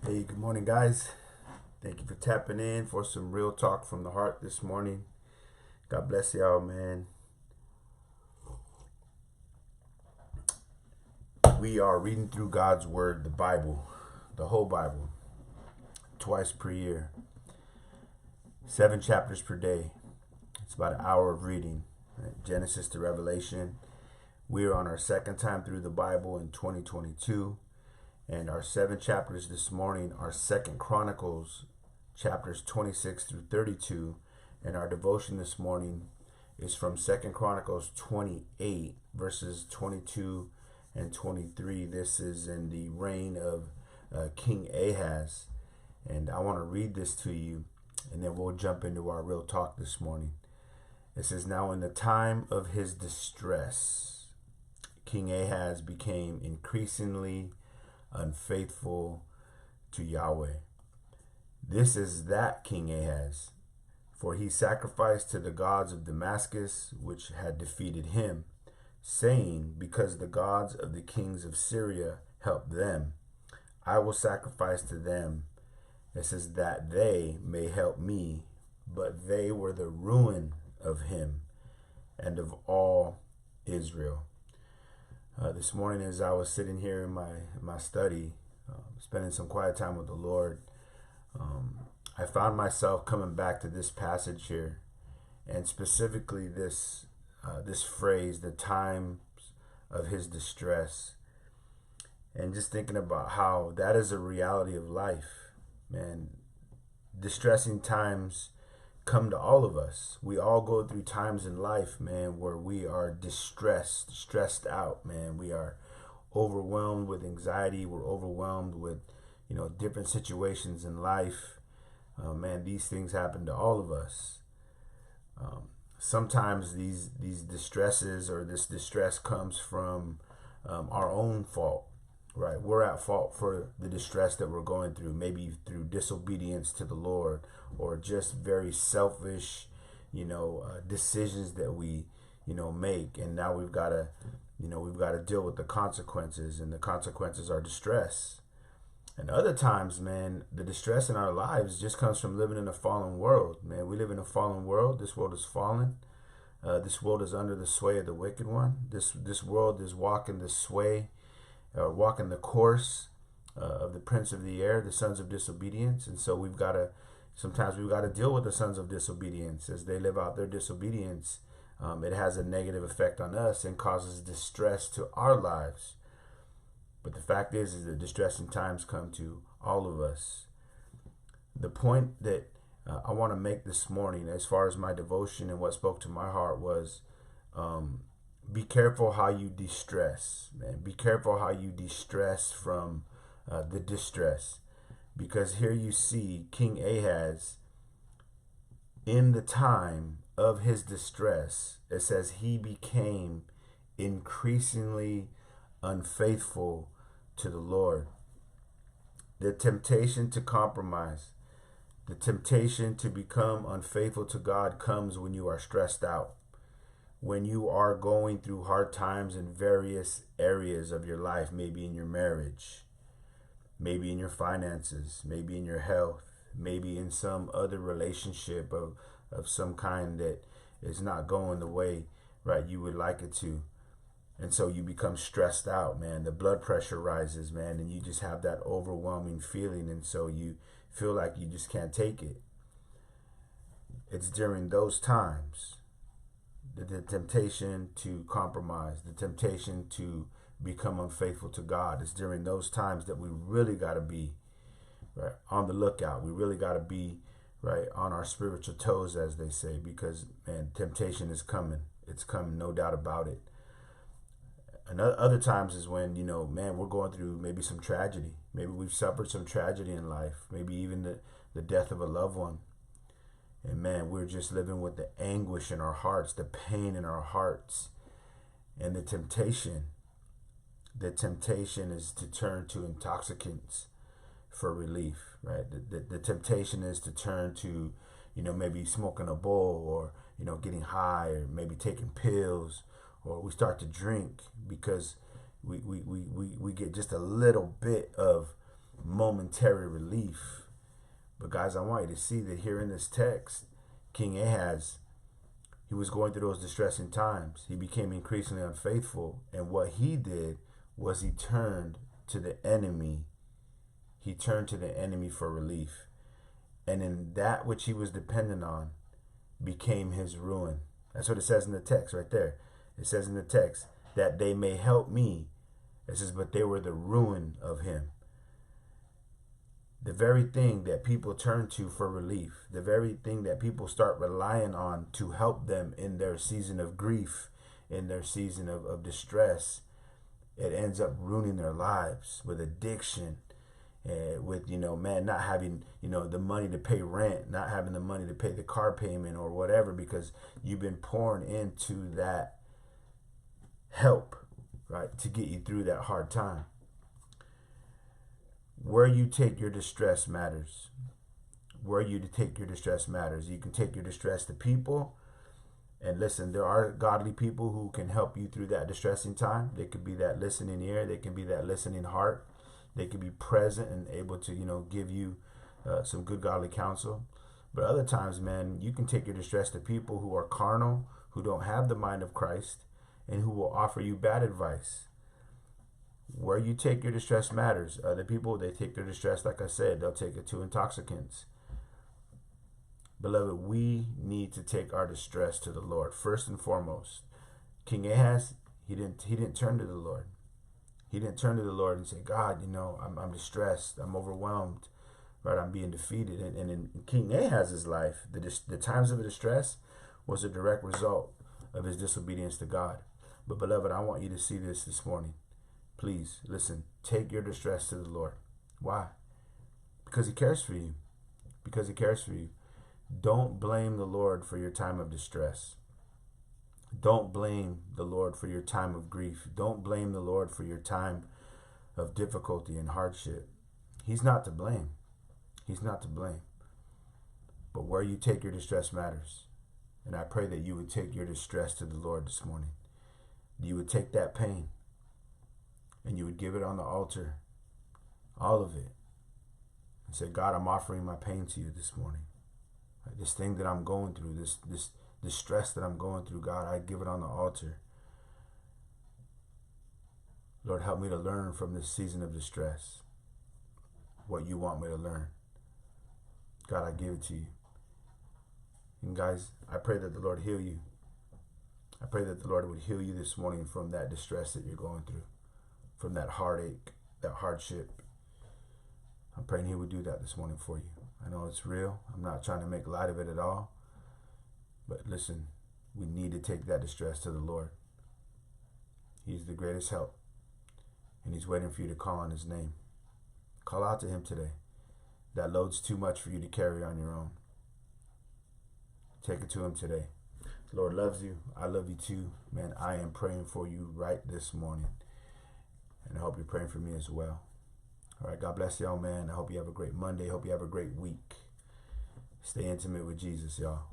Hey, good morning, guys. Thank you for tapping in for some real talk from the heart this morning. God bless y'all, man. We are reading through God's Word, the Bible, the whole Bible, twice per year, 7 chapters per day. It's about an hour of reading, right? Genesis to Revelation. We are on our second time through the Bible in 2022. And our 7 chapters this morning are 2 Chronicles, chapters 26 through 32. And our devotion this morning is from 2 Chronicles 28, verses 22 and 23. This is in the reign of King Ahaz. And I want to read this to you, and then we'll jump into our real talk this morning. It says, "Now in the time of his distress, King Ahaz became increasingly unfaithful to Yahweh. This is that King Ahaz, for he sacrificed to the gods of Damascus, which had defeated him, saying, because the gods of the kings of Syria helped them, I will sacrifice to them. It says that they may help me, but they were the ruin of him and of all Israel." This morning, as I was sitting here in my study, spending some quiet time with the Lord, I found myself coming back to this passage here, and specifically this phrase, "the times of his distress," and just thinking about how that is a reality of life, man. Distressing times come to all of us. We all go through times in life, man, where we are distressed, stressed out, man. We are overwhelmed with anxiety. We're overwhelmed with, different situations in life. Man, these things happen to all of us. Sometimes these distresses or this distress comes from our own fault, right? We're at fault for the distress that we're going through, maybe through disobedience to the Lord, or just very selfish, decisions that we, make. And now we've got to deal with the consequences, and the consequences are distress. And other times, man, the distress in our lives just comes from living in a fallen world, man. We live in a fallen world. This world is fallen. This world is under the sway of the wicked one. This world is walking the sway, walking the course of the prince of the air, the sons of disobedience. And so sometimes we've got to deal with the sons of disobedience as they live out their disobedience. It has a negative effect on us and causes distress to our lives. But the fact is that distressing times come to all of us. The point that I want to make this morning, as far as my devotion and what spoke to my heart, was be careful how you distress, man. Be careful how you distress from the distress. Because here you see King Ahaz, in the time of his distress, it says he became increasingly unfaithful to the Lord. The temptation to compromise, the temptation to become unfaithful to God comes when you are stressed out, when you are going through hard times in various areas of your life, maybe in your marriage, maybe in your finances, maybe in your health, maybe in some other relationship of some kind that is not going the way, right, you would like it to. And so you become stressed out, man. The blood pressure rises, man, and you just have that overwhelming feeling. And so you feel like you just can't take it. It's during those times, the temptation to compromise, the temptation to become unfaithful to God, it's during those times that we really got to be right on the lookout. We really got to be right on our spiritual toes, as they say, because, man, temptation is coming. It's coming, no doubt about it. And other times is when, man, we're going through maybe some tragedy. Maybe we've suffered some tragedy in life, maybe even the death of a loved one. And, man, we're just living with the anguish in our hearts, the pain in our hearts. And the temptation is to turn to intoxicants for relief, right? The temptation is to turn to, maybe smoking a bowl, or, getting high, or maybe taking pills, or we start to drink because we get just a little bit of momentary relief. But guys, I want you to see that here in this text, King Ahaz, he was going through those distressing times. He became increasingly unfaithful. And what he did was he turned to the enemy. He turned to the enemy for relief. And in that which he was dependent on became his ruin. That's what it says in the text right there. It says in the text that they may help me. It says, but they were the ruin of him. The very thing that people turn to for relief, the very thing that people start relying on to help them in their season of grief, in their season of distress, it ends up ruining their lives with addiction, with, not having, the money to pay rent, not having the money to pay the car payment or whatever, because you've been pouring into that help, right, to get you through that hard time. Where you take your distress matters. Where you take your distress matters. You can take your distress to people. And listen, there are godly people who can help you through that distressing time. They could be that listening ear. They can be that listening heart. They can be present and able to, give you some good godly counsel. But other times, man, you can take your distress to people who are carnal, who don't have the mind of Christ, and who will offer you bad advice. Where you take your distress matters. Other people, they take their distress, like I said, they'll take it to intoxicants. Beloved, we need to take our distress to the Lord first and foremost. King Ahaz, he didn't turn to the Lord. He didn't turn to the Lord and say, God, I'm distressed, I'm overwhelmed, right? I'm being defeated. And in King Ahaz's life, the times of distress was a direct result of his disobedience to God. But beloved, I want you to see this morning. Please, listen, take your distress to the Lord. Why? Because he cares for you. Because he cares for you. Don't blame the Lord for your time of distress. Don't blame the Lord for your time of grief. Don't blame the Lord for your time of difficulty and hardship. He's not to blame. He's not to blame. But where you take your distress matters. And I pray that you would take your distress to the Lord this morning. You would take that pain and you would give it on the altar, all of it, and say, God, I'm offering my pain to you this morning. This thing that I'm going through, this stress that I'm going through, God, I give it on the altar. Lord, help me to learn from this season of distress what you want me to learn. God, I give it to you. And guys, I pray that the Lord heal you. I pray that the Lord would heal you this morning from that distress that you're going through, from that heartache, that hardship. I'm praying he would do that this morning for you. I know it's real. I'm not trying to make light of it at all. But listen, we need to take that distress to the Lord. He's the greatest help. And he's waiting for you to call on his name. Call out to him today. That load's too much for you to carry on your own. Take it to him today. The Lord loves you. I love you too. Man, I am praying for you right this morning. And I hope you're praying for me as well. All right, God bless y'all, man. I hope you have a great Monday. I hope you have a great week. Stay intimate with Jesus, y'all.